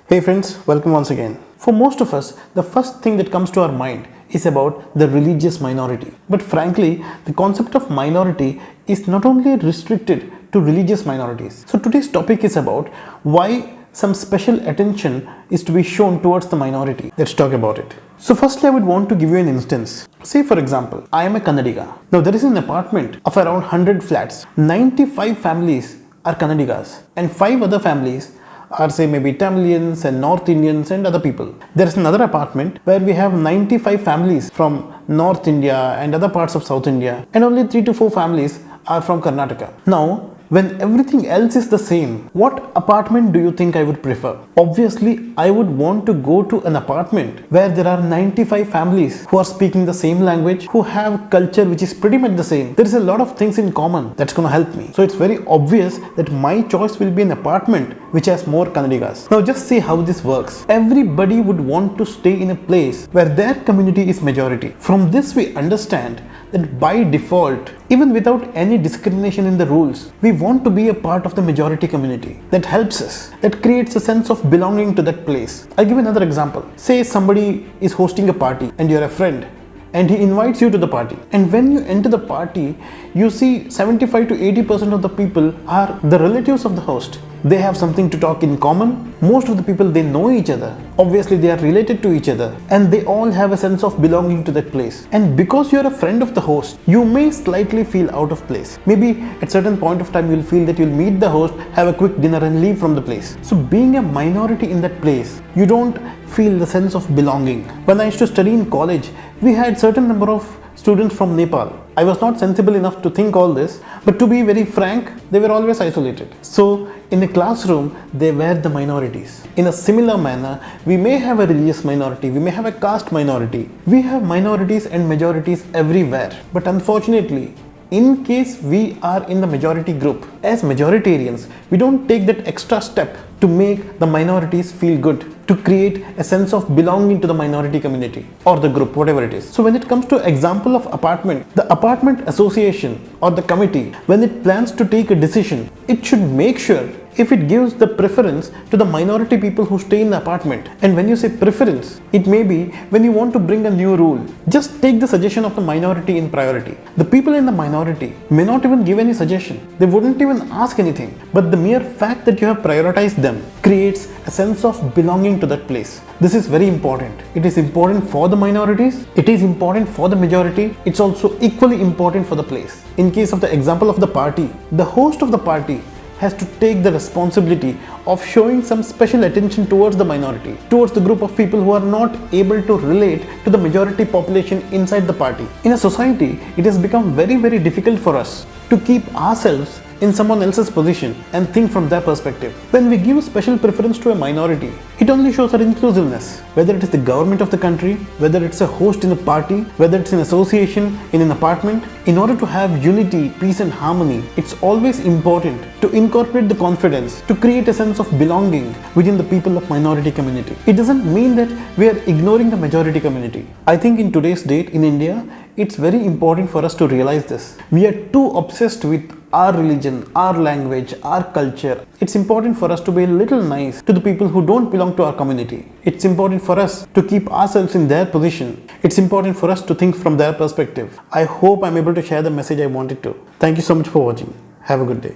Hey friends, welcome once again. For most of us, the first thing that comes to our mind is about the religious minority. But frankly, the concept of minority is not only restricted to religious minorities. So today's topic is about why some special attention is to be shown towards the minority. Let's talk about it. So firstly, I would want to give you an instance. Say for example, I am a Kannadiga. Now there is an apartment of around 100 flats. 95 families are Kannadigas and 5 other families are say maybe Tamilians and North Indians and other people. There is another apartment where we have 95 families from North India and other parts of South India, and only 3 to 4 families are from Karnataka. Now, when everything else is the same, what apartment do you think I would prefer? Obviously, I would want to go to an apartment where there are 95 families who are speaking the same language, who have culture which is pretty much the same. There is a lot of things in common that's going to help me. So it's very obvious that my choice will be an apartment which has more Kannadigas. Now just see how this works. Everybody would want to stay in a place where their community is majority. From this we understand that by default, even without any discrimination in the rules, we want to be a part of the majority community. That helps us, that creates a sense of belonging to that place. I'll give another example. Say somebody is hosting a party and you're a friend and he invites you to the party, and when you enter the party, you see 75 to 80% of the people are the relatives of the host. They have something to talk in common. Most of the people, they know each other. Obviously they are related to each other and they all have a sense of belonging to that place. And because you are a friend of the host, you may slightly feel out of place. Maybe at certain point of time you'll feel that you'll meet the host, have a quick dinner and leave from the place. So being a minority in that place, you don't feel the sense of belonging. When I used to study in college, we had certain number of students from Nepal. I was not sensible enough to think all this, but to be very frank, they were always isolated. So in a classroom, they were the minorities. In a similar manner, we may have a religious minority, we may have a caste minority. We have minorities and majorities everywhere. But unfortunately, in case we are in the majority group, as majoritarians, we don't take that extra step to make the minorities feel good, to create a sense of belonging to the minority community or the group, whatever it is. So when it comes to example of apartment, the apartment association or the committee, when it plans to take a decision, it should make sure if it gives the preference to the minority people who stay in the apartment. And when you say preference, it may be when you want to bring a new rule, just take the suggestion of the minority in priority. The people in the minority may not even give any suggestion. They wouldn't even ask anything. But the mere fact that you have prioritized them creates a sense of belonging to that place. This is very important. It is important for the minorities. It is important for the majority. It's also equally important for the place. In case of the example of the party, the host of the party has to take the responsibility of showing some special attention towards the minority, towards the group of people who are not able to relate to the majority population inside the party. In a society, it has become very, very difficult for us to keep ourselves in someone else's position and think from their perspective. When we give special preference to a minority, it only shows our inclusiveness. Whether it is the government of the country, whether it's a host in a party, whether it's an association in an apartment, in order to have unity, peace and harmony, it's always important to incorporate the confidence, to create a sense of belonging within the people of minority community. It doesn't mean that we are ignoring the majority community. I think in today's date in India, it's very important for us to realize this. We are too obsessed with our religion, our language, our culture. It's important for us to be a little nice to the people who don't belong to our community. It's important for us to keep ourselves in their position. It's important for us to think from their perspective. I hope I'm able to share the message I wanted to. Thank you so much for watching. Have a good day.